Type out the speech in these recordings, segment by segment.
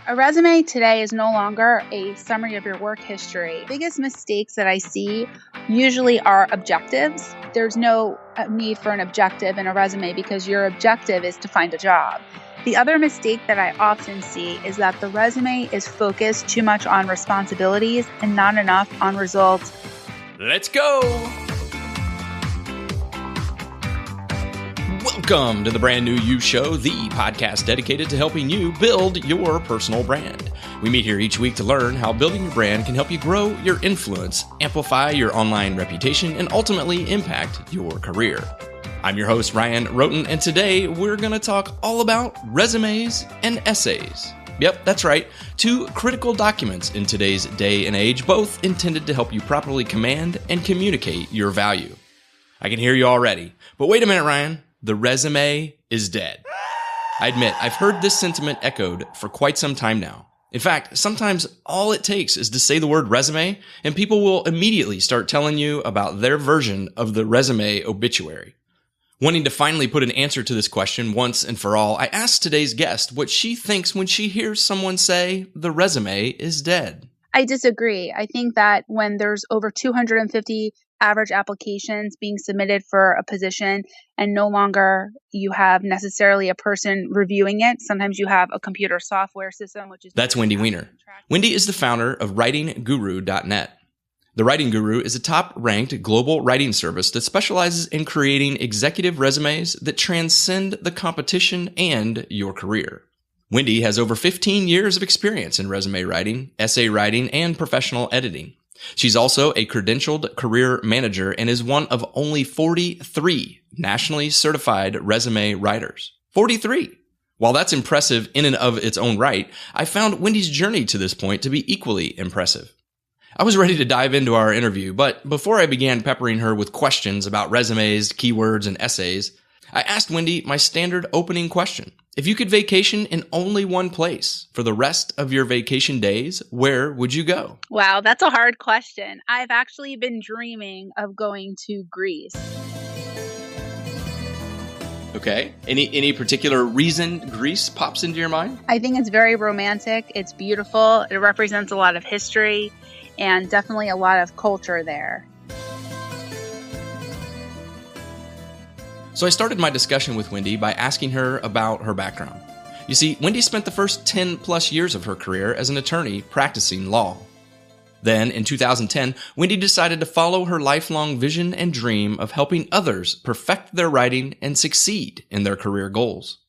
A resume today is no longer a summary of your work history. The biggest mistakes that I see usually are objectives. There's no need for an objective in a resume because your objective is to find a job. The other mistake that I often see is that the resume is focused too much on responsibilities and not enough on results. Let's go! Welcome to the Brand New You Show, the podcast dedicated to helping you build your personal brand. We meet here each week to learn how building your brand can help you grow your influence, amplify your online reputation, and ultimately impact your career. I'm your host, Ryan Roten, and today we're going to talk all about resumes and essays. Yep, that's right. Two critical documents in today's day and age, both intended to help you properly command and communicate your value. I can hear you already, but wait a minute, Ryan. The resume is dead. I admit, I've heard this sentiment echoed for quite some time now. In fact, sometimes all it takes is to say the word resume, and people will immediately start telling you about their version of the resume obituary. Wanting to finally put an answer to this question once and for all, I asked today's guest what she thinks when she hears someone say the resume is dead. I disagree. I think that when there's over 250 average applications being submitted for a position and no longer you have necessarily a person reviewing it, sometimes you have a computer software system, which is... That's Wendi Weiner. Wendi is the founder of WritingGuru.net. The Writing Guru is a top-ranked global writing service that specializes in creating executive resumes that transcend the competition and your career. Wendi has over 15 years of experience in resume writing, essay writing, and professional editing. She's also a Credentialed Career Manager and is one of only 43 nationally certified resume writers. 43! While that's impressive in and of its own right, I found Wendi's journey to this point to be equally impressive. I was ready to dive into our interview, but before I began peppering her with questions about resumes, keywords, and essays, I asked Wendi my standard opening question. If you could vacation in only one place for the rest of your vacation days, where would you go? Wow, that's a hard question. I've actually been dreaming of going to Greece. Okay. Any particular reason Greece pops into your mind? I think it's very romantic. It's beautiful. It represents a lot of history and definitely a lot of culture there. So I started my discussion with Wendi by asking her about her background. You see, Wendi spent the first 10 plus years of her career as an attorney practicing law. Then, in 2010, Wendi decided to follow her lifelong vision and dream of helping others perfect their writing and succeed in their career goals.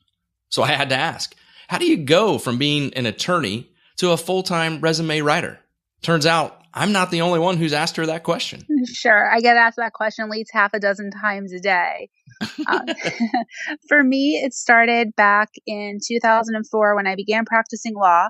So I had to ask, how do you go from being an attorney to a full-time resume writer? Turns out, I'm not the only one who's asked her that question. Sure. I get asked that question at least half a dozen times a day. For me, it started back in 2004 when I began practicing law.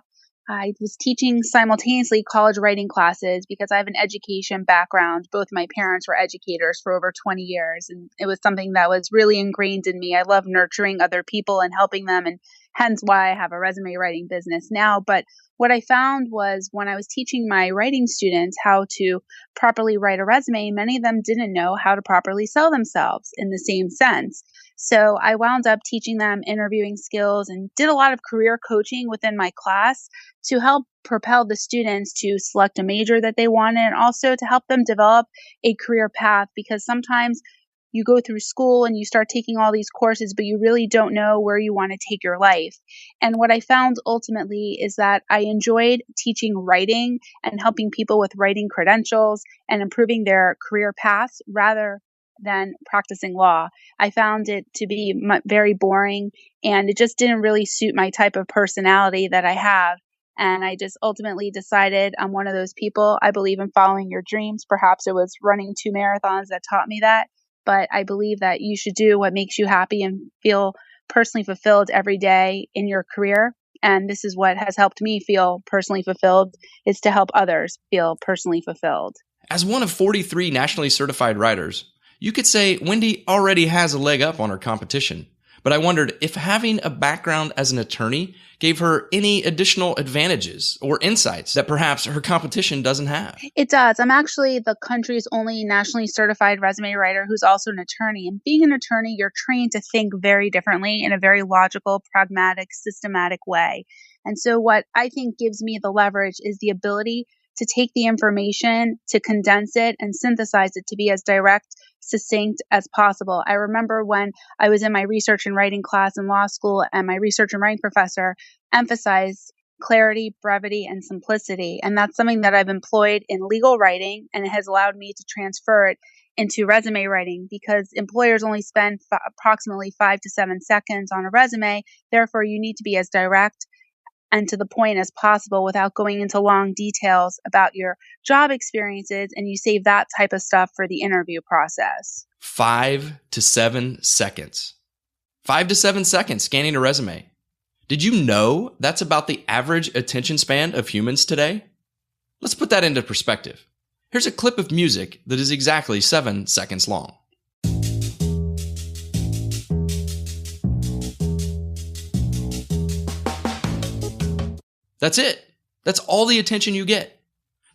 I was teaching simultaneously college writing classes because I have an education background. Both my parents were educators for over 20 years, and it was something that was really ingrained in me. I love nurturing other people and helping them, and hence why I have a resume writing business now. But what I found was when I was teaching my writing students how to properly write a resume, many of them didn't know how to properly sell themselves in the same sense. So I wound up teaching them interviewing skills and did a lot of career coaching within my class to help propel the students to select a major that they wanted and also to help them develop a career path, because sometimes you go through school and you start taking all these courses, but you really don't know where you want to take your life. And what I found ultimately is that I enjoyed teaching writing and helping people with writing credentials and improving their career paths rather than practicing law. I found it to be very boring, and it just didn't really suit my type of personality that I have. And I just ultimately decided I'm one of those people. I believe in following your dreams. Perhaps it was running 2 marathons that taught me that. But I believe that you should do what makes you happy and feel personally fulfilled every day in your career. And this is what has helped me feel personally fulfilled, is to help others feel personally fulfilled. As one of 43 nationally certified writers, you could say Wendi already has a leg up on her competition. but I wondered if having a background as an attorney gave her any additional advantages or insights that perhaps her competition doesn't have. It does. I'm actually the country's only nationally certified resume writer who's also an attorney. And being an attorney, you're trained to think very differently in a very logical, pragmatic, systematic way. And so what I think gives me the leverage is the ability to take the information, to condense it and synthesize it to be as direct, succinct as possible. I remember when I was in my research and writing class in law school and my research and writing professor emphasized clarity, brevity, and simplicity. And that's something that I've employed in legal writing, and it has allowed me to transfer it into resume writing because employers only spend approximately 5 to 7 seconds on a resume. Therefore, you need to be as direct and to the point as possible without going into long details about your job experiences, and you save that type of stuff for the interview process. 5 to 7 seconds. 5 to 7 seconds scanning a resume. Did you know that's about the average attention span of humans today? Let's put that into perspective. Here's a clip of music that is exactly 7 seconds long. That's it. That's all the attention you get.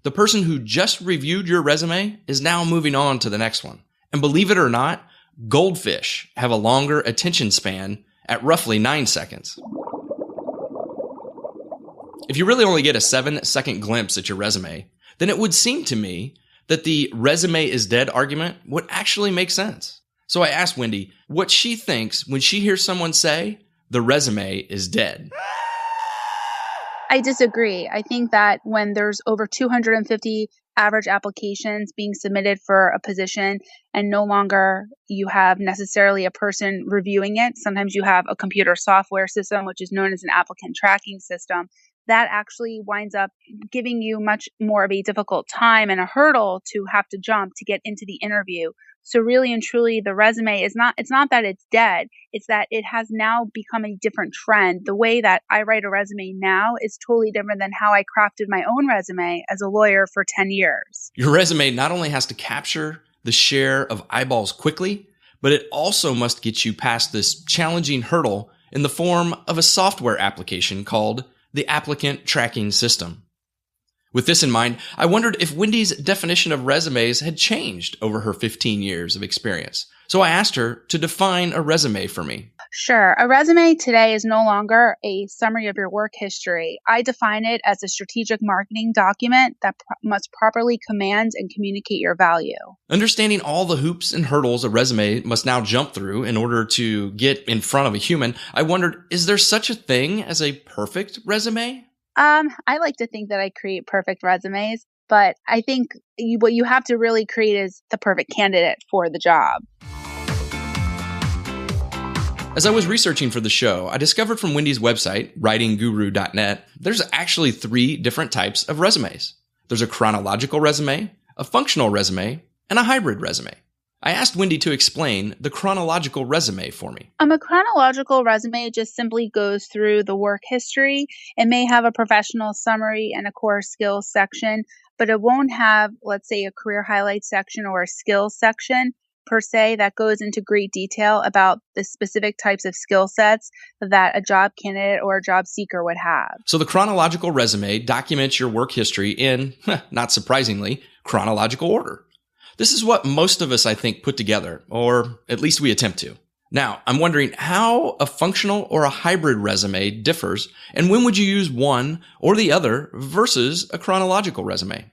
The person who just reviewed your resume is now moving on to the next one. And believe it or not, goldfish have a longer attention span at roughly 9 seconds. If you really only get a 7-second glimpse at your resume, then it would seem to me that the resume is dead argument would actually make sense. So I asked Wendi what she thinks when she hears someone say, the resume is dead. I disagree. I think that when there's over 250 average applications being submitted for a position and no longer you have necessarily a person reviewing it, sometimes you have a computer software system, which is known as an applicant tracking system, that actually winds up giving you much more of a difficult time and a hurdle to have to jump to get into the interview. So really and truly, the resume is it's not that it's dead. It's that it has now become a different trend. The way that I write a resume now is totally different than how I crafted my own resume as a lawyer for 10 years. Your resume not only has to capture the share of eyeballs quickly, but it also must get you past this challenging hurdle in the form of a software application called the Applicant Tracking System. With this in mind, I wondered if Wendi's definition of resumes had changed over her 15 years of experience. So I asked her to define a resume for me. Sure. A resume today is no longer a summary of your work history. I define it as a strategic marketing document that must properly command and communicate your value. Understanding all the hoops and hurdles a resume must now jump through in order to get in front of a human, I wondered, is there such a thing as a perfect resume? I like to think that I create perfect resumes, but I think what you have to really create is the perfect candidate for the job. As I was researching for the show, I discovered from Wendi's website, writingguru.net, there's actually 3 different types of resumes. There's a chronological resume, a functional resume, and a hybrid resume. I asked Wendi to explain the chronological resume for me. A chronological resume just simply goes through the work history. It may have a professional summary and a core skills section, but it won't have, let's say, a career highlights section or a skills section per se that goes into great detail about the specific types of skill sets that a job candidate or a job seeker would have. So the chronological resume documents your work history in, not surprisingly, chronological order. This is what most of us, I think, put together, or at least we attempt to. Now, I'm wondering how a functional or a hybrid resume differs, and when would you use one or the other versus a chronological resume?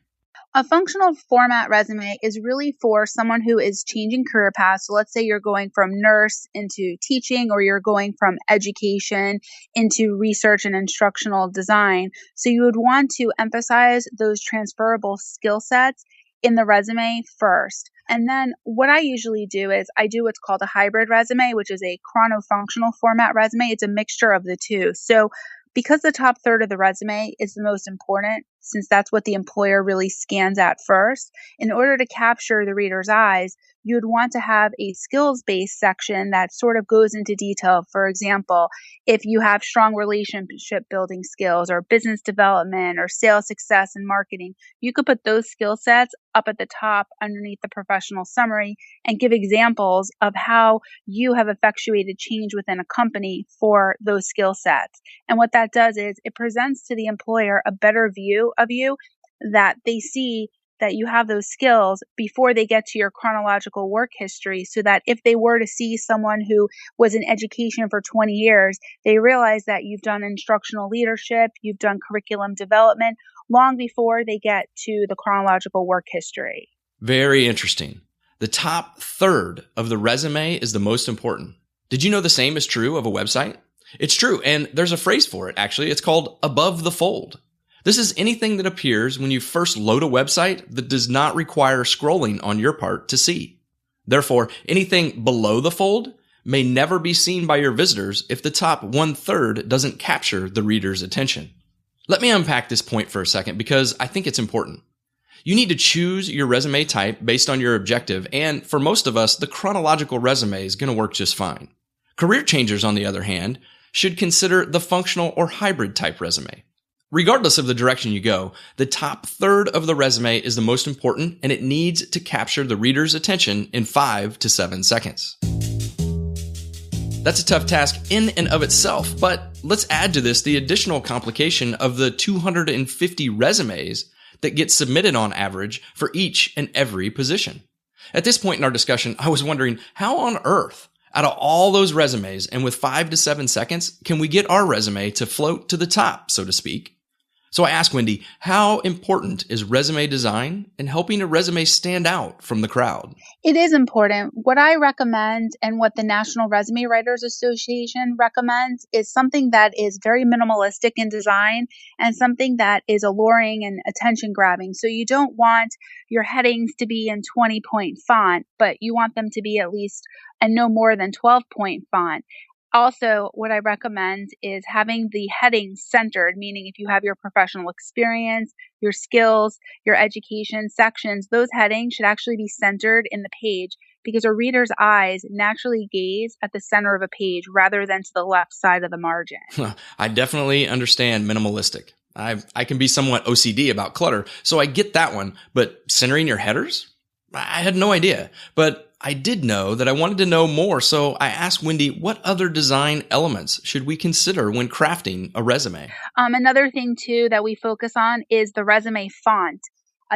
A functional format resume is really for someone who is changing career paths. So let's say you're going from nurse into teaching, or you're going from education into research and instructional design. So you would want to emphasize those transferable skill sets in the resume first. And then what I usually do is I do what's called a hybrid resume, which is a chrono-functional format resume. It's a mixture of the two. So because the top third of the resume is the most important, since that's what the employer really scans at first. In order to capture the reader's eyes, you would want to have a skills-based section that sort of goes into detail. For example, if you have strong relationship building skills or business development or sales success and marketing, you could put those skill sets up at the top underneath the professional summary and give examples of how you have effectuated change within a company for those skill sets. And what that does is it presents to the employer a better view of you, that they see that you have those skills before they get to your chronological work history, so that if they were to see someone who was in education for 20 years, they realize that you've done instructional leadership, you've done curriculum development long before they get to the chronological work history. Very interesting. The top third of the resume is the most important. Did you know the same is true of a website? It's true, and there's a phrase for it, actually. It's called above the fold. This is anything that appears when you first load a website that does not require scrolling on your part to see. Therefore, anything below the fold may never be seen by your visitors if the top 1/3 doesn't capture the reader's attention. Let me unpack this point for a second because I think it's important. You need to choose your resume type based on your objective, and for most of us, the chronological resume is going to work just fine. Career changers, on the other hand, should consider the functional or hybrid type resume. Regardless of the direction you go, the top third of the resume is the most important, and it needs to capture the reader's attention in 5 to 7 seconds. That's a tough task in and of itself, but let's add to this the additional complication of the 250 resumes that get submitted on average for each and every position. At this point in our discussion, I was wondering, how on earth, out of all those resumes and with 5 to 7 seconds, can we get our resume to float to the top, so to speak? So I asked Wendi, how important is resume design in helping a resume stand out from the crowd? It is important. What I recommend and what the National Resume Writers Association recommends is something that is very minimalistic in design and something that is alluring and attention grabbing. So you don't want your headings to be in 20-point font, but you want them to be at least and no more than 12-point font. Also, what I recommend is having the headings centered, meaning if you have your professional experience, your skills, your education sections, those headings should actually be centered in the page because a reader's eyes naturally gaze at the center of a page rather than to the left side of the margin. I definitely understand minimalistic. I can be somewhat OCD about clutter, so I get that one, but centering your headers? I had no idea, but I did know that I wanted to know more, so I asked Wendi, what other design elements should we consider when crafting a resume? Another thing, too, that we focus on is the resume font.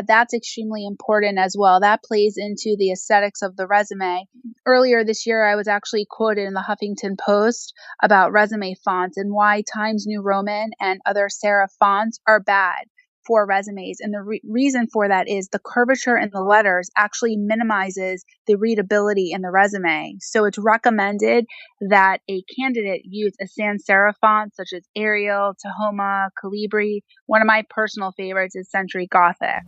That's extremely important as well. That plays into the aesthetics of the resume. Earlier this year, I was actually quoted in the Huffington Post about resume fonts and why Times New Roman and other serif fonts are bad for resumes. And the reason for that is the curvature in the letters actually minimizes the readability in the resume. So it's recommended that a candidate use a sans serif font such as Arial, Tahoma, Calibri. One of my personal favorites is Century Gothic.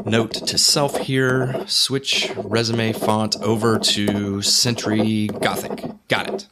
Note to self here, switch resume font over to Century Gothic. Got it.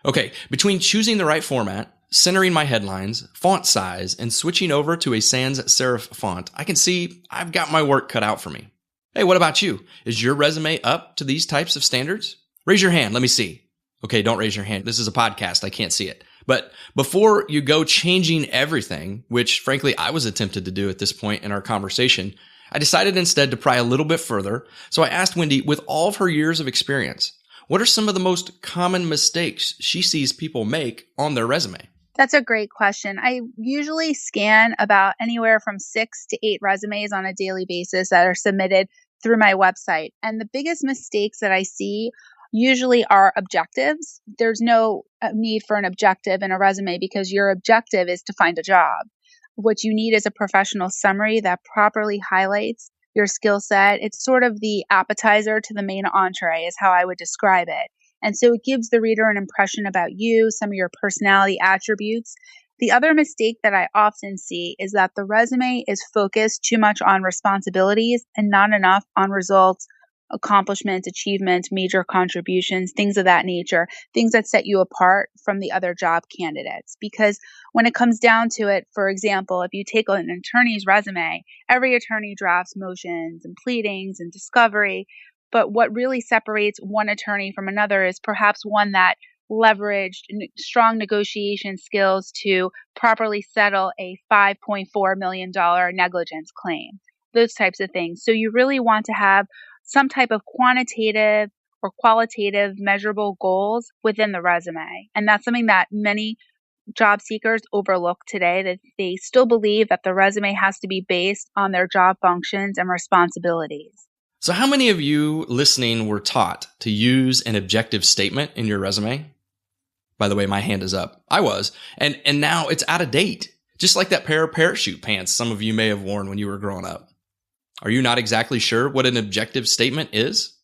Okay, between choosing the right format, centering my headlines, font size, and switching over to a sans serif font, I can see I've got my work cut out for me. Hey, what about you? Is your resume up to these types of standards? Raise your hand. Let me see. Okay, don't raise your hand. This is a podcast. I can't see it. But before you go changing everything, which frankly I was tempted to do at this point in our conversation, I decided instead to pry a little bit further. So I asked Wendi, with all of her years of experience, what are some of the most common mistakes she sees people make on their resume? That's a great question. I usually scan about anywhere from 6 to 8 resumes on a daily basis that are submitted through my website. And the biggest mistakes that I see usually are objectives. There's no need for an objective in a resume because your objective is to find a job. What you need is a professional summary that properly highlights your skill set. It's sort of the appetizer to the main entree is how I would describe it. And so it gives the reader an impression about you, some of your personality attributes. The other mistake that I often see is that the resume is focused too much on responsibilities and not enough on results accomplishments, achievements, major contributions, things of that nature, things that set you apart from the other job candidates. Because when it comes down to it, for example, if you take an attorney's resume, every attorney drafts motions and pleadings and discovery. But what really separates one attorney from another is perhaps one that leveraged strong negotiation skills to properly settle a $5.4 million negligence claim, those types of things. So you really want to have some type of quantitative or qualitative measurable goals within the resume. And that's something that many job seekers overlook today, that they still believe that the resume has to be based on their job functions and responsibilities. So how many of you listening were taught to use an objective statement in your resume? By the way, my hand is up. I was. And now it's out of date. Just like that pair of parachute pants some of you may have worn when you were growing up. Are you not exactly sure what an objective statement is?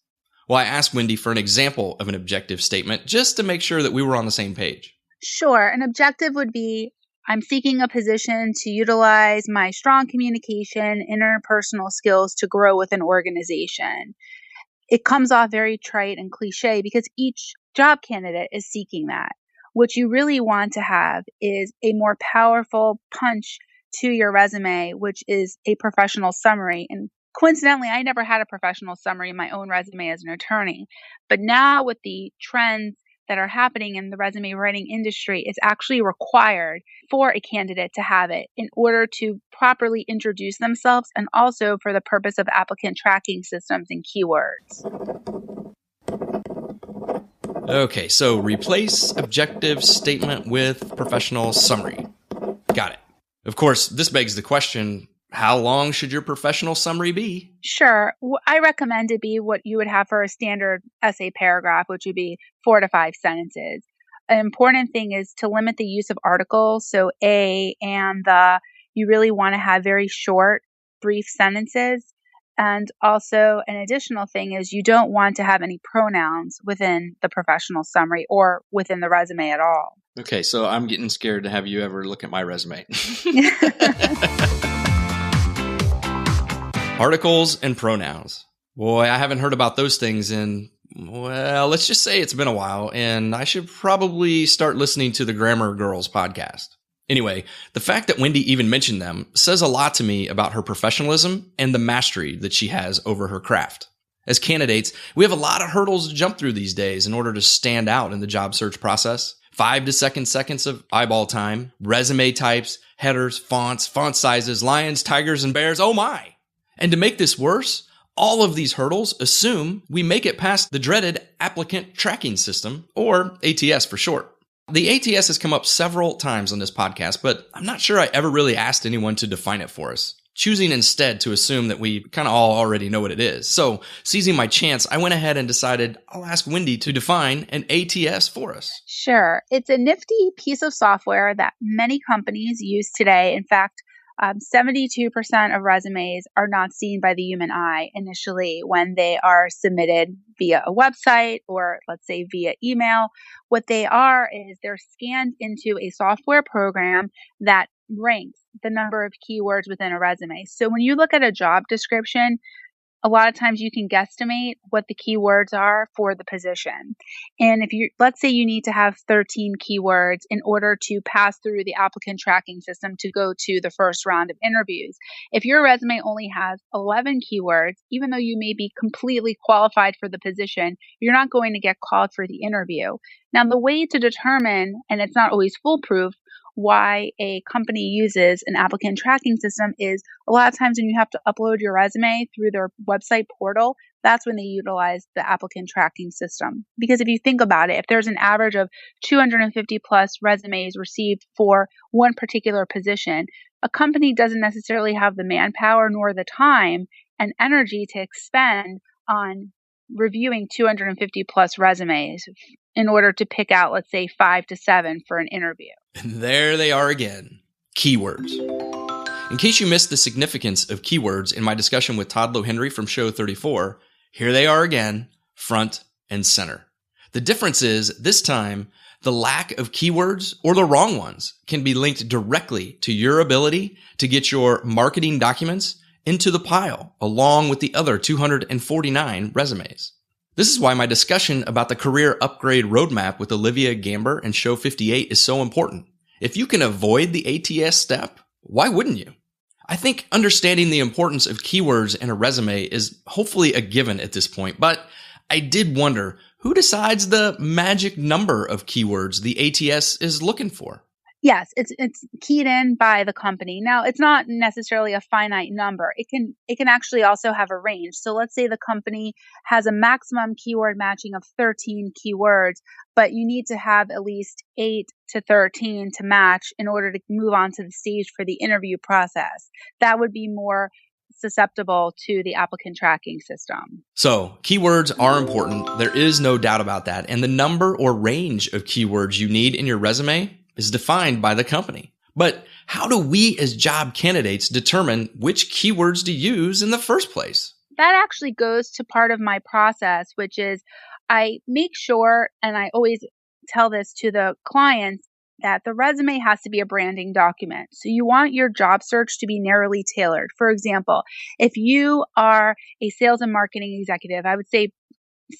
Well, I asked Wendi for an example of an objective statement just to make sure that we were on the same page. Sure. An objective would be, I'm seeking a position to utilize my strong communication, interpersonal skills to grow with an organization. It comes off very trite and cliche because each job candidate is seeking that. What you really want to have is a more powerful punch to your resume, which is a professional summary. And coincidentally, I never had a professional summary in my own resume as an attorney. But now with the trends that are happening in the resume writing industry, it's actually required for a candidate to have it in order to properly introduce themselves and also for the purpose of applicant tracking systems and keywords. Okay, so replace objective statement with professional summary. Got it. Of course, this begs the question, how long should your professional summary be? Sure. I recommend it be what you would have for a standard essay paragraph, which would be 4 to 5 sentences. An important thing is to limit the use of articles. So a and the, you really want to have very short, brief sentences. And also an additional thing is you don't want to have any pronouns within the professional summary or within the resume at all. Okay, so I'm getting scared to have you ever look at my resume. Articles and pronouns. Boy, I haven't heard about those things in, well, let's just say it's been a while, and I should probably start listening to the Grammar Girls podcast. Anyway, the fact that Wendi even mentioned them says a lot to me about her professionalism and the mastery that she has over her craft. As candidates, we have a lot of hurdles to jump through these days in order to stand out in the job search process. 5 to 7 seconds of eyeball time, resume types, headers, fonts, font sizes, lions, tigers, and bears. Oh my! And to make this worse, all of these hurdles assume we make it past the dreaded Applicant Tracking System, or ATS for short. The ATS has come up several times on this podcast, but I'm not sure I ever really asked anyone to define it for us, choosing instead to assume that we kind of all already know what it is. So, seizing my chance, I went ahead and decided I'll ask Wendi to define an ATS for us. Sure. It's a nifty piece of software that many companies use today. In fact, 72% of resumes are not seen by the human eye initially when they are submitted via a website or, let's say, via email. What they are is they're scanned into a software program that ranks the number of keywords within a resume. So when you look at a job description, a lot of times you can guesstimate what the keywords are for the position. And if you, let's say you need to have 13 keywords in order to pass through the applicant tracking system to go to the first round of interviews. If your resume only has 11 keywords, even though you may be completely qualified for the position, you're not going to get called for the interview. Now, the way to determine, and it's not always foolproof, why a company uses an applicant tracking system is a lot of times when you have to upload your resume through their website portal, that's when they utilize the applicant tracking system. Because if you think about it, if there's an average of 250 plus resumes received for one particular position, a company doesn't necessarily have the manpower nor the time and energy to expend on reviewing 250 plus resumes in order to pick out, let's say, 5 to 7 for an interview. And there they are again, keywords. In case you missed the significance of keywords in my discussion with Todd Lohenry from Show 34, here they are again, front and center. The difference is, this time, the lack of keywords or the wrong ones can be linked directly to your ability to get your marketing documents into the pile, along with the other 249 resumes. This is why my discussion about the career upgrade roadmap with Olivia Gamber and Show 58 is so important. If you can avoid the ATS step, why wouldn't you? I think understanding the importance of keywords in a resume is hopefully a given at this point, but I did wonder, who decides the magic number of keywords the ATS is looking for? Yes, it's keyed in by the company. Now, it's not necessarily a finite number. It can actually also have a range. So let's say the company has a maximum keyword matching of 13 keywords, but you need to have at least 8 to 13 to match in order to move on to the stage for the interview process. That would be more susceptible to the applicant tracking system. So keywords are important. There is no doubt about that. And the number or range of keywords you need in your resume is defined by the company. But how do we as job candidates determine which keywords to use in the first place? That actually goes to part of my process, which is I make sure, and I always tell this to the clients, that the resume has to be a branding document. So you want your job search to be narrowly tailored. For example, if you are a sales and marketing executive, I would say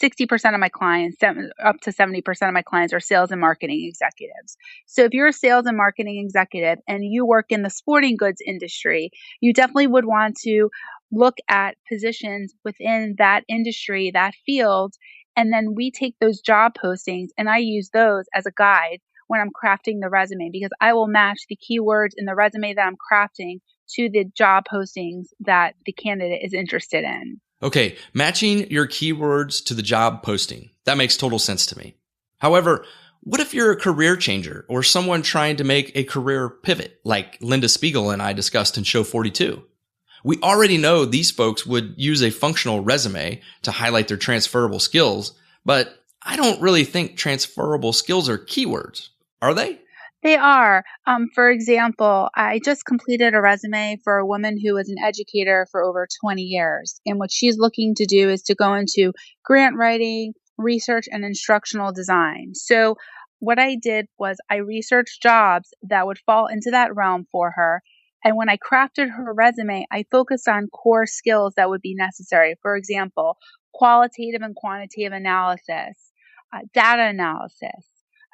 60% of my clients, up to 70% of my clients are sales and marketing executives. So if you're a sales and marketing executive and you work in the sporting goods industry, you definitely would want to look at positions within that industry, that field, and then we take those job postings and I use those as a guide when I'm crafting the resume, because I will match the keywords in the resume that I'm crafting to the job postings that the candidate is interested in. Okay, matching your keywords to the job posting. That makes total sense to me. However, what if you're a career changer or someone trying to make a career pivot, like Linda Spiegel and I discussed in Show 42? We already know these folks would use a functional resume to highlight their transferable skills, but I don't really think transferable skills are keywords. Are they? They are. For example, I just completed a resume for a woman who was an educator for over 20 years. And what she's looking to do is to go into grant writing, research, and instructional design. So what I did was I researched jobs that would fall into that realm for her. And when I crafted her resume, I focused on core skills that would be necessary. For example, qualitative and quantitative analysis, data analysis,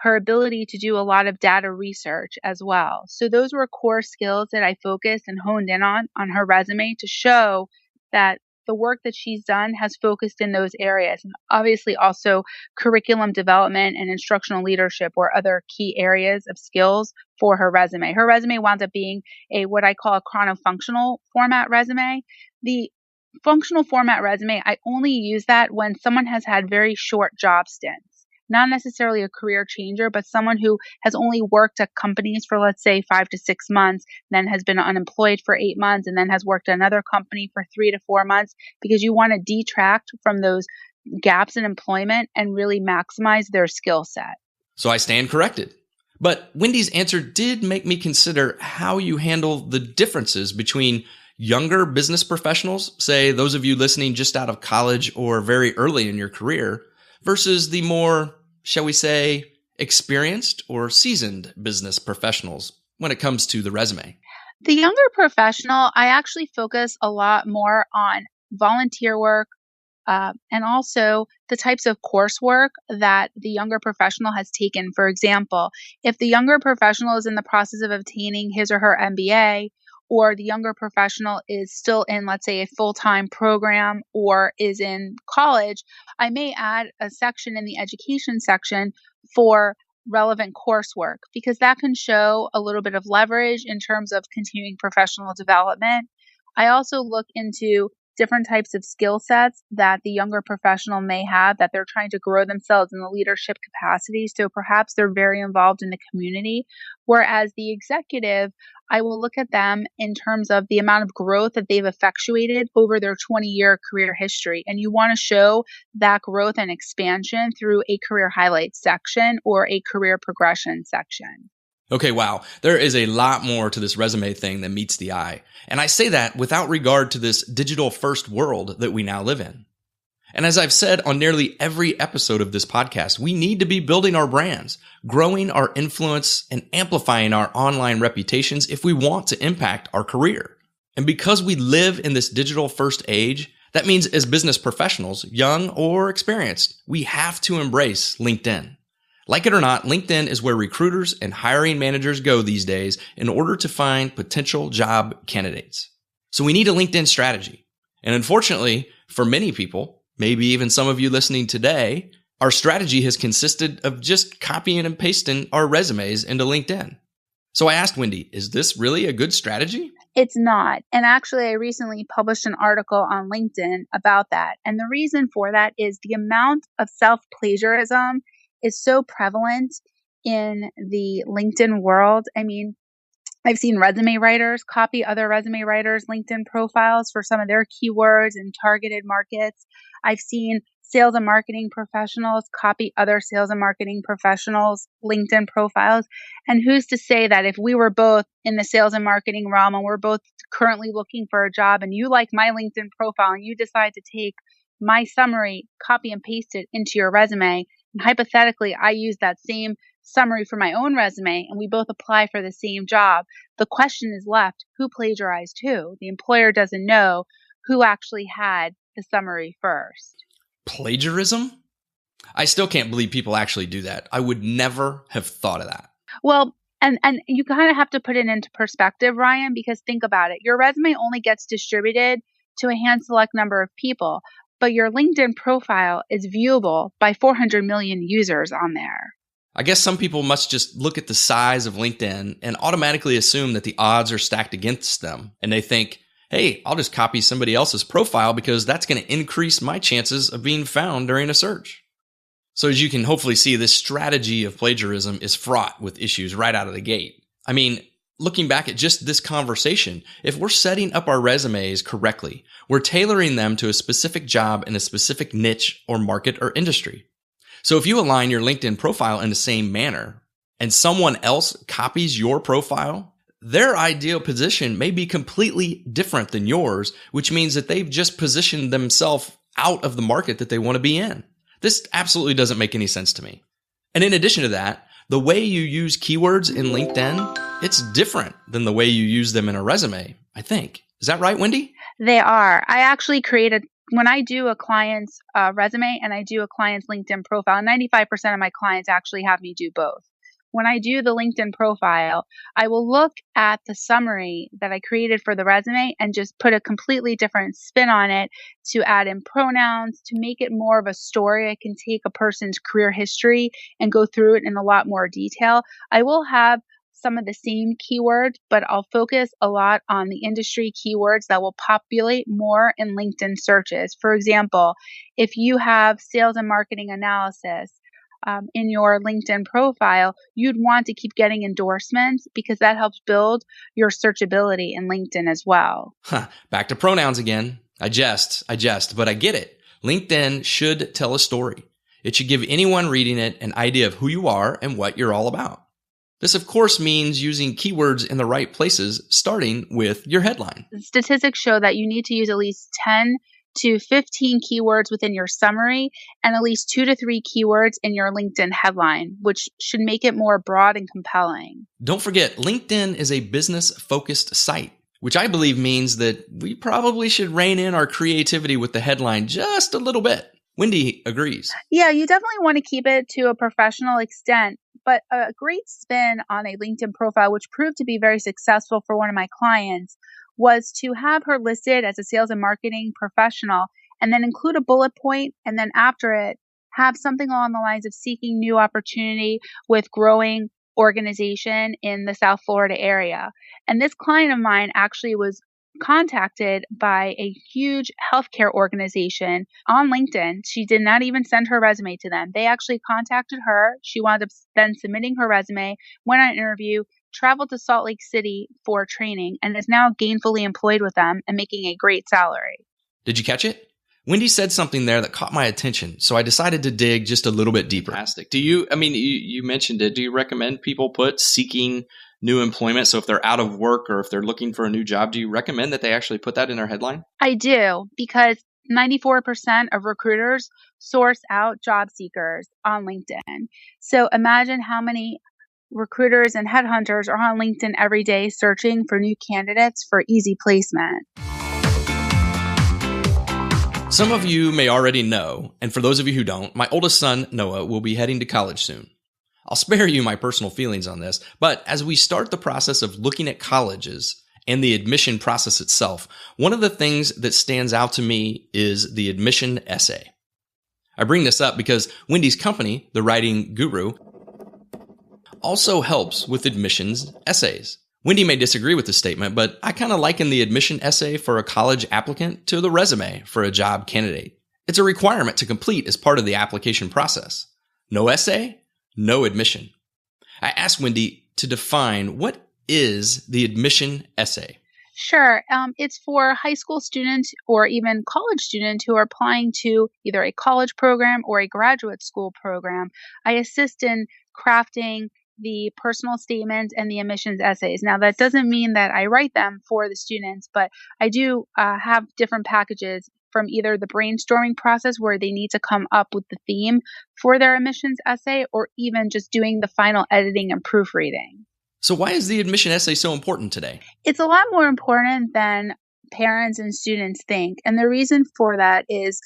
her ability to do a lot of data research as well. So those were core skills that I focused and honed in on her resume to show that the work that she's done has focused in those areas. And obviously also curriculum development and instructional leadership were other key areas of skills for her resume. Her resume wound up being what I call a chrono-functional format resume. The functional format resume, I only use that when someone has had very short job stints. Not necessarily a career changer, but someone who has only worked at companies for, let's say, 5 to 6 months, then has been unemployed for 8 months, and then has worked at another company for 3 to 4 months, because you want to detract from those gaps in employment and really maximize their skill set. So I stand corrected. But Wendy's answer did make me consider how you handle the differences between younger business professionals, say those of you listening just out of college or very early in your career, versus the more, shall we say, experienced or seasoned business professionals when it comes to the resume? The younger professional, I actually focus a lot more on volunteer work and also the types of coursework that the younger professional has taken. For example, if the younger professional is in the process of obtaining his or her MBA, or the younger professional is still in, let's say, a full-time program or is in college, I may add a section in the education section for relevant coursework, because that can show a little bit of leverage in terms of continuing professional development. I also look into different types of skill sets that the younger professional may have that they're trying to grow themselves in the leadership capacity. So perhaps they're very involved in the community. Whereas the executive, I will look at them in terms of the amount of growth that they've effectuated over their 20-year career history. And you want to show that growth and expansion through a career highlights section or a career progression section. Okay, wow. There is a lot more to this resume thing than meets the eye. And I say that without regard to this digital first world that we now live in. And as I've said on nearly every episode of this podcast, we need to be building our brands, growing our influence, and amplifying our online reputations if we want to impact our career. And because we live in this digital first age, that means as business professionals, young or experienced, we have to embrace LinkedIn. Like it or not, LinkedIn is where recruiters and hiring managers go these days in order to find potential job candidates. So we need a LinkedIn strategy. And unfortunately, for many people, maybe even some of you listening today, our strategy has consisted of just copying and pasting our resumes into LinkedIn. So I asked Wendi, is this really a good strategy? It's not. And actually, I recently published an article on LinkedIn about that. And the reason for that is the amount of self-plagiarism is so prevalent in the LinkedIn world. I mean, I've seen resume writers copy other resume writers' LinkedIn profiles for some of their keywords and targeted markets. I've seen sales and marketing professionals copy other sales and marketing professionals' LinkedIn profiles. And who's to say that if we were both in the sales and marketing realm and we're both currently looking for a job and you like my LinkedIn profile and you decide to take my summary, copy and paste it into your resume, and hypothetically I use that same summary for my own resume and we both apply for the same job, the question is left, who plagiarized who? The employer doesn't know who actually had the summary first. Plagiarism? I still can't believe people actually do that. I would never have thought of that. Well, and you kind of have to put it into perspective, Ryan, because think about it. Your resume only gets distributed to a hand select number of people, but your LinkedIn profile is viewable by 400 million users on there. I guess some people must just look at the size of LinkedIn and automatically assume that the odds are stacked against them. And they think, hey, I'll just copy somebody else's profile because that's going to increase my chances of being found during a search. So as you can hopefully see, this strategy of plagiarism is fraught with issues right out of the gate. I mean, looking back at just this conversation, if we're setting up our resumes correctly, we're tailoring them to a specific job in a specific niche or market or industry. So if you align your LinkedIn profile in the same manner and someone else copies your profile, their ideal position may be completely different than yours, which means that they've just positioned themselves out of the market that they want to be in. This absolutely doesn't make any sense to me. And in addition to that, the way you use keywords in LinkedIn, it's different than the way you use them in a resume, I think. Is that right, Wendi? They are. I actually created, when I do a client's resume and I do a client's LinkedIn profile, 95% of my clients actually have me do both. When I do the LinkedIn profile, I will look at the summary that I created for the resume and just put a completely different spin on it to add in pronouns, to make it more of a story. I can take a person's career history and go through it in a lot more detail. I will have some of the same keywords, but I'll focus a lot on the industry keywords that will populate more in LinkedIn searches. For example, if you have sales and marketing analysis, in your LinkedIn profile, you'd want to keep getting endorsements because that helps build your searchability in LinkedIn as well. Back to pronouns again. I jest, but I get it. LinkedIn should tell a story. It should give anyone reading it an idea of who you are and what you're all about. This, of course, means using keywords in the right places, starting with your headline. Statistics show that you need to use at least 10 to 15 keywords within your summary and at least 2 to 3 keywords in your LinkedIn headline, which should make it more broad and compelling. Don't forget, LinkedIn is a business-focused site, which I believe means that we probably should rein in our creativity with the headline just a little bit. Wendi agrees. Yeah, you definitely want to keep it to a professional extent, but a great spin on a LinkedIn profile, which proved to be very successful for one of my clients, was to have her listed as a sales and marketing professional and then include a bullet point, and then after it, have something along the lines of seeking new opportunity with growing organization in the South Florida area. And this client of mine actually was contacted by a huge healthcare organization on LinkedIn. She did not even send her resume to them. They actually contacted her. She wound up then submitting her resume, went on an interview, traveled to Salt Lake City for training, and is now gainfully employed with them and making a great salary. Did you catch it? Wendi said something there that caught my attention, so I decided to dig just a little bit deeper. Fantastic. You mentioned it. Do you recommend people put seeking new employment? So if they're out of work or if they're looking for a new job, do you recommend that they actually put that in their headline? I do, because 94% of recruiters source out job seekers on LinkedIn. So imagine how many recruiters and headhunters are on LinkedIn every day searching for new candidates for easy placement. Some of you may already know, and for those of you who don't, my oldest son, Noah, will be heading to college soon. I'll spare you my personal feelings on this, but as we start the process of looking at colleges and the admission process itself, one of the things that stands out to me is the admission essay. I bring this up because Wendi's company, The Writing Guru, also helps with admissions essays. Wendi may disagree with this statement, but I kind of liken the admission essay for a college applicant to the resume for a job candidate. It's a requirement to complete as part of the application process. No essay, no admission. I asked Wendi to define what is the admission essay. Sure. It's for high school students or even college students who are applying to either a college program or a graduate school program. I assist in crafting the personal statements and the admissions essays. Now, that doesn't mean that I write them for the students, but I do have different packages from either the brainstorming process where they need to come up with the theme for their admissions essay or even just doing the final editing and proofreading. So why is the admission essay so important today? It's a lot more important than parents and students think. And the reason for that is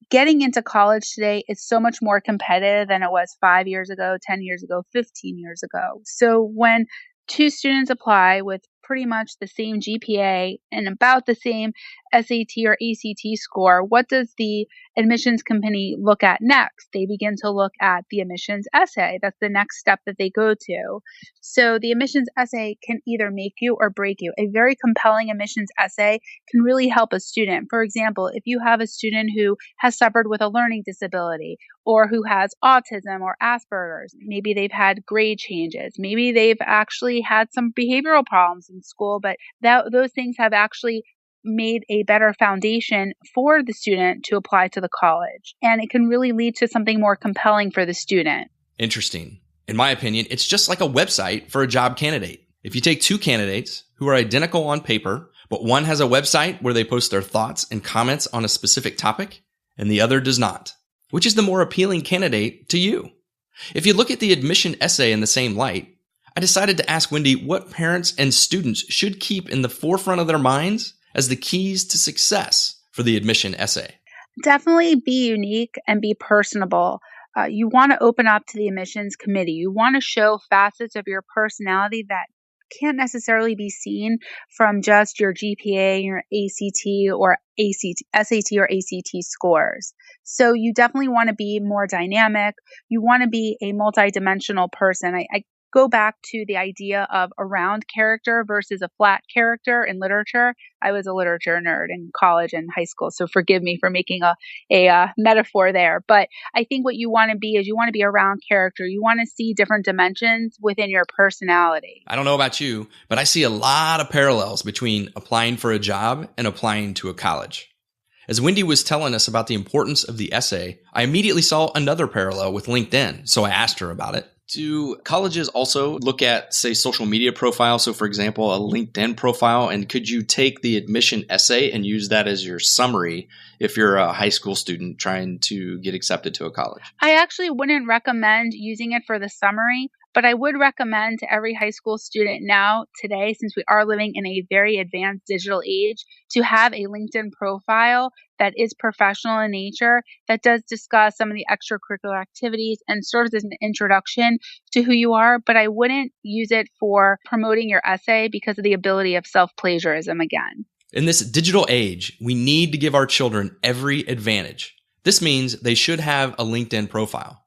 getting into college today is so much more competitive than it was 5 years ago, 10 years ago, 15 years ago. So when two students apply with pretty much the same GPA and about the same SAT or ACT score, what does the admissions company look at next? They begin to look at the admissions essay. That's the next step that they go to. So the admissions essay can either make you or break you. A very compelling admissions essay can really help a student. For example, if you have a student who has suffered with a learning disability or who has autism or Asperger's, maybe they've had grade changes, maybe they've actually had some behavioral problems in school, but those things have actually made a better foundation for the student to apply to the college. And it can really lead to something more compelling for the student. Interesting. In my opinion, it's just like a website for a job candidate. If you take two candidates who are identical on paper, but one has a website where they post their thoughts and comments on a specific topic, and the other does not, which is the more appealing candidate to you? If you look at the admission essay in the same light, I decided to ask Wendi what parents and students should keep in the forefront of their minds as the keys to success for the admission essay. Definitely be unique and be personable. You want to open up to the admissions committee. You want to show facets of your personality that can't necessarily be seen from just your GPA, your ACT or SAT or ACT scores. So you definitely want to be more dynamic. You want to be a multidimensional person. I go back to the idea of a round character versus a flat character in literature. I was a literature nerd in college and high school, so forgive me for making a metaphor there. But I think what you want to be is you want to be a round character. You want to see different dimensions within your personality. I don't know about you, but I see a lot of parallels between applying for a job and applying to a college. As Wendi was telling us about the importance of the essay, I immediately saw another parallel with LinkedIn, so I asked her about it. Do colleges also look at, say, social media profiles? So, for example, a LinkedIn profile, and could you take the admission essay and use that as your summary if you're a high school student trying to get accepted to a college? I actually wouldn't recommend using it for the summary, but I would recommend to every high school student now, today, since we are living in a very advanced digital age, to have a LinkedIn profile that is professional in nature, that does discuss some of the extracurricular activities and serves as an introduction to who you are. But I wouldn't use it for promoting your essay because of the ability of self-plagiarism again. In this digital age, we need to give our children every advantage. This means they should have a LinkedIn profile.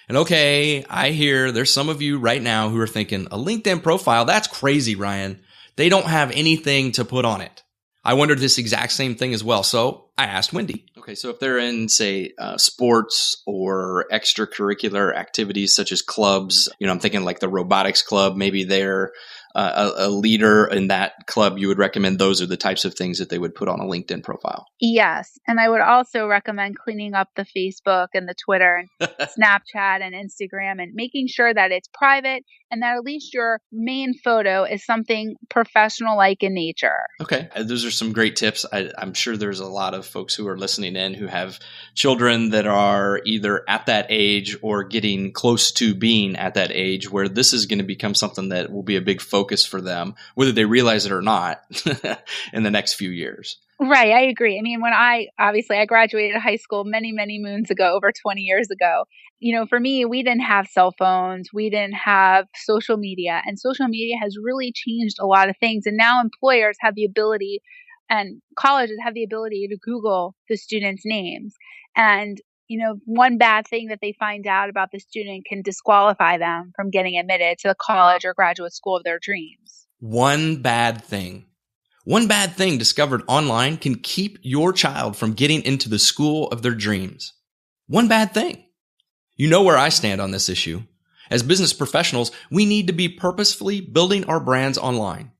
And okay, I hear there's some of you right now who are thinking, a LinkedIn profile, that's crazy, Ryan. They don't have anything to put on it. I wondered this exact same thing as well. So I asked Wendi. Okay, so if they're in, say, sports or extracurricular activities such as clubs, I'm thinking like the robotics club, maybe they're a leader in that club, you would recommend those are the types of things that they would put on a LinkedIn profile. Yes. And I would also recommend cleaning up the Facebook and the Twitter and Snapchat and Instagram and making sure that it's private and that at least your main photo is something professional-like in nature. Okay. Those are some great tips. I'm sure there's a lot of folks who are listening in who have children that are either at that age or getting close to being at that age where this is going to become something that will be a big focus for them, whether they realize it or not, in the next few years. Right. I agree. I mean, when I graduated high school many, many moons ago, over 20 years ago. For me, we didn't have cell phones. We didn't have social media, and social media has really changed a lot of things. And now employers have the ability and colleges have the ability to Google the students' names. And, one bad thing that they find out about the student can disqualify them from getting admitted to the college or graduate school of their dreams. One bad thing discovered online can keep your child from getting into the school of their dreams. One bad thing. You know where I stand on this issue. As business professionals, we need to be purposefully building our brands online.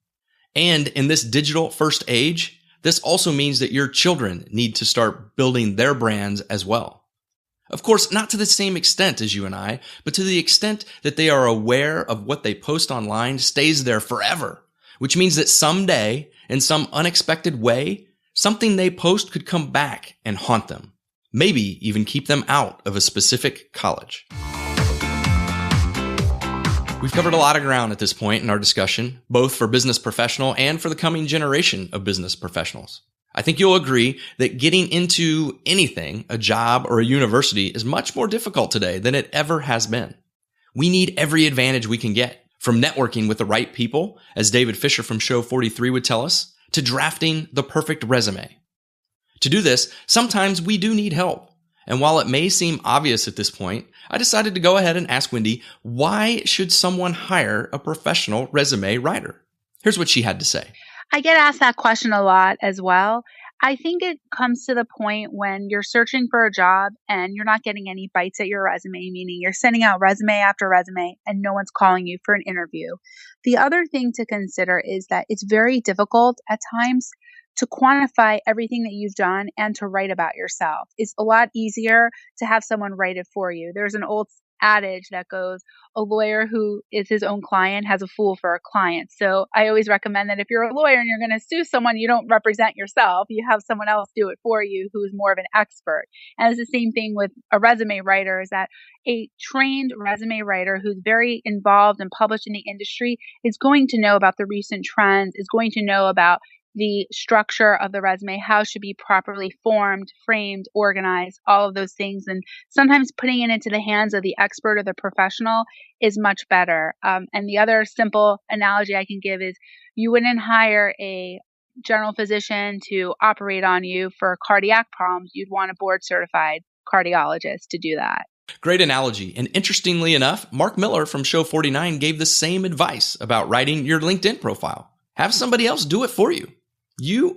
And in this digital first age, this also means that your children need to start building their brands as well. Of course, not to the same extent as you and I, but to the extent that they are aware of what they post online stays there forever, which means that someday, in some unexpected way, something they post could come back and haunt them. Maybe even keep them out of a specific college. We've covered a lot of ground at this point in our discussion, both for business professional and for the coming generation of business professionals. I think you'll agree that getting into anything, a job or a university, is much more difficult today than it ever has been. We need every advantage we can get, from networking with the right people, as David Fisher from Show 43 would tell us, to drafting the perfect resume. To do this, sometimes we do need help. And while it may seem obvious at this point, I decided to go ahead and ask Wendi, why should someone hire a professional resume writer? Here's what she had to say. I get asked that question a lot as well. I think it comes to the point when you're searching for a job and you're not getting any bites at your resume, meaning you're sending out resume after resume and no one's calling you for an interview. The other thing to consider is that it's very difficult at times to quantify everything that you've done and to write about yourself. It's a lot easier to have someone write it for you. There's an old adage that goes, a lawyer who is his own client has a fool for a client. So I always recommend that if you're a lawyer and you're going to sue someone, you don't represent yourself. You have someone else do it for you who is more of an expert. And it's the same thing with a resume writer, is that a trained resume writer who's very involved and published in the industry is going to know about the recent trends, is going to know about the structure of the resume, how it should be properly formed, framed, organized, all of those things. And sometimes putting it into the hands of the expert or the professional is much better. And the other simple analogy I can give is you wouldn't hire a general physician to operate on you for cardiac problems. You'd want a board certified cardiologist to do that. Great analogy. And interestingly enough, Mark Miller from Show 49 gave the same advice about writing your LinkedIn profile. Have somebody else do it for you. You're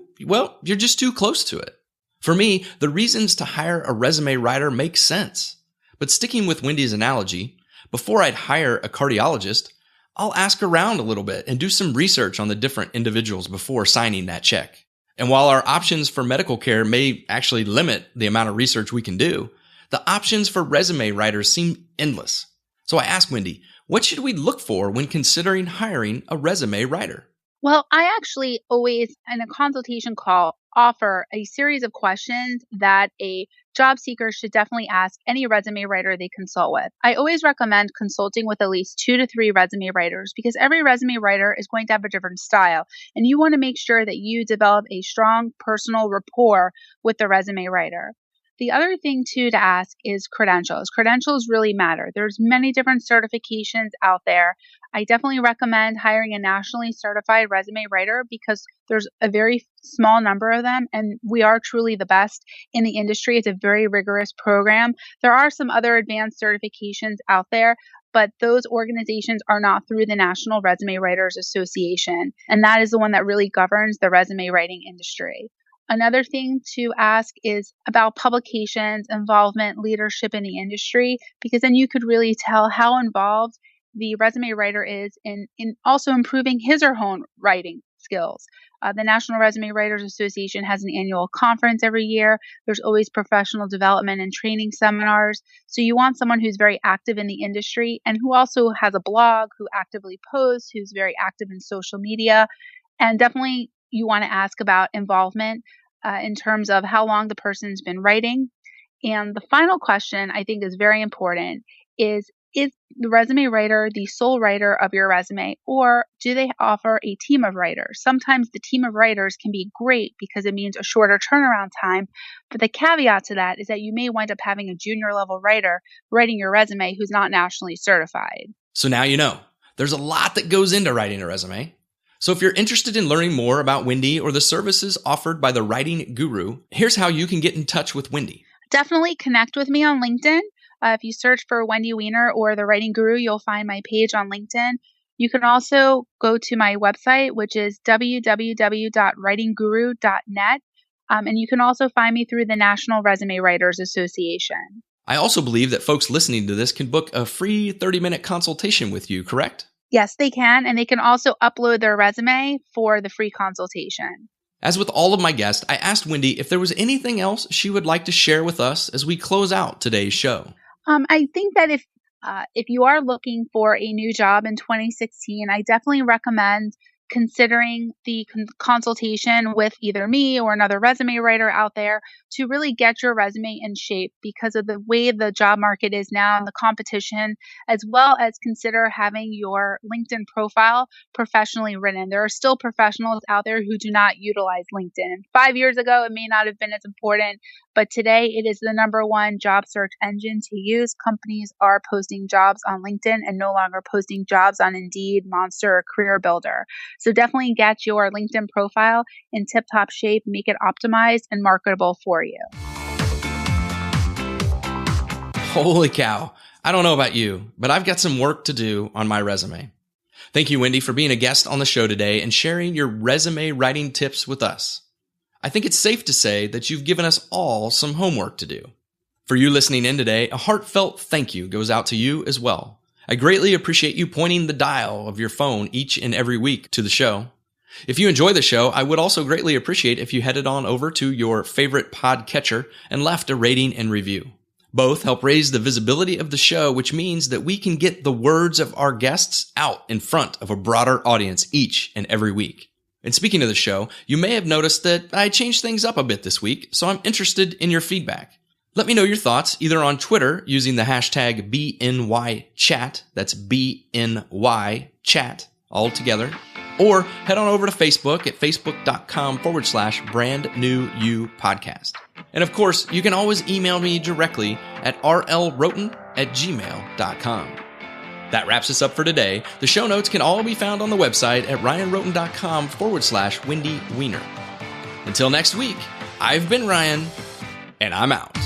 just too close to it. For me, the reasons to hire a resume writer make sense. But sticking with Wendi's analogy, before I'd hire a cardiologist, I'll ask around a little bit and do some research on the different individuals before signing that check. And while our options for medical care may actually limit the amount of research we can do, the options for resume writers seem endless. So I asked Wendi, what should we look for when considering hiring a resume writer? Well, I actually always, in a consultation call, offer a series of questions that a job seeker should definitely ask any resume writer they consult with. I always recommend consulting with at least 2 to 3 resume writers because every resume writer is going to have a different style. And you want to make sure that you develop a strong personal rapport with the resume writer. The other thing, too, to ask is credentials. Credentials really matter. There's many different certifications out there. I definitely recommend hiring a nationally certified resume writer because there's a very small number of them, and we are truly the best in the industry. It's a very rigorous program. There are some other advanced certifications out there, but those organizations are not through the National Resume Writers Association, and that is the one that really governs the resume writing industry. Another thing to ask is about publications, involvement, leadership in the industry, because then you could really tell how involved the resume writer is in also improving his or her own writing skills. The National Resume Writers Association has an annual conference every year. There's always professional development and training seminars. So you want someone who's very active in the industry and who also has a blog, who actively posts, who's very active in social media. And definitely you want to ask about involvement in terms of how long the person's been writing. And the final question I think is very important is the resume writer the sole writer of your resume, or do they offer a team of writers? Sometimes the team of writers can be great because it means a shorter turnaround time. But the caveat to that is that you may wind up having a junior level writer writing your resume who's not nationally certified. So now you know. There's a lot that goes into writing a resume. So if you're interested in learning more about Wendi or the services offered by the Writing Guru, here's how you can get in touch with Wendi. Definitely connect with me on LinkedIn. If you search for Wendi Weiner or the Writing Guru, you'll find my page on LinkedIn. You can also go to my website, which is www.writingguru.net. And you can also find me through the National Resume Writers Association. I also believe that folks listening to this can book a free 30-minute consultation with you, correct? Yes, they can. And they can also upload their resume for the free consultation. As with all of my guests, I asked Wendi if there was anything else she would like to share with us as we close out today's show. I think that if you are looking for a new job in 2016, I definitely recommend considering the consultation with either me or another resume writer out there to really get your resume in shape because of the way the job market is now and the competition, as well as consider having your LinkedIn profile professionally written. There are still professionals out there who do not utilize LinkedIn. 5 years ago, it may not have been as important, but today it is the number one job search engine to use. Companies are posting jobs on LinkedIn and no longer posting jobs on Indeed, Monster, or Career Builder. So definitely get your LinkedIn profile in tip-top shape, make it optimized and marketable for you. Holy cow. I don't know about you, but I've got some work to do on my resume. Thank you, Wendi, for being a guest on the show today and sharing your resume writing tips with us. I think it's safe to say that you've given us all some homework to do. For you listening in today, a heartfelt thank you goes out to you as well. I greatly appreciate you pointing the dial of your phone each and every week to the show. If you enjoy the show, I would also greatly appreciate if you headed on over to your favorite podcatcher and left a rating and review. Both help raise the visibility of the show, which means that we can get the words of our guests out in front of a broader audience each and every week. And speaking of the show, you may have noticed that I changed things up a bit this week, so I'm interested in your feedback. Let me know your thoughts either on Twitter using the hashtag BNYChat, that's BNYChat, all together, or head on over to Facebook at facebook.com/brandnewyou-podcast. And of course, you can always email me directly at rlroten@gmail.com. That wraps us up for today. The show notes can all be found on the website at ryanroten.com/Wendi Weiner. Until next week, I've been Ryan, and I'm out.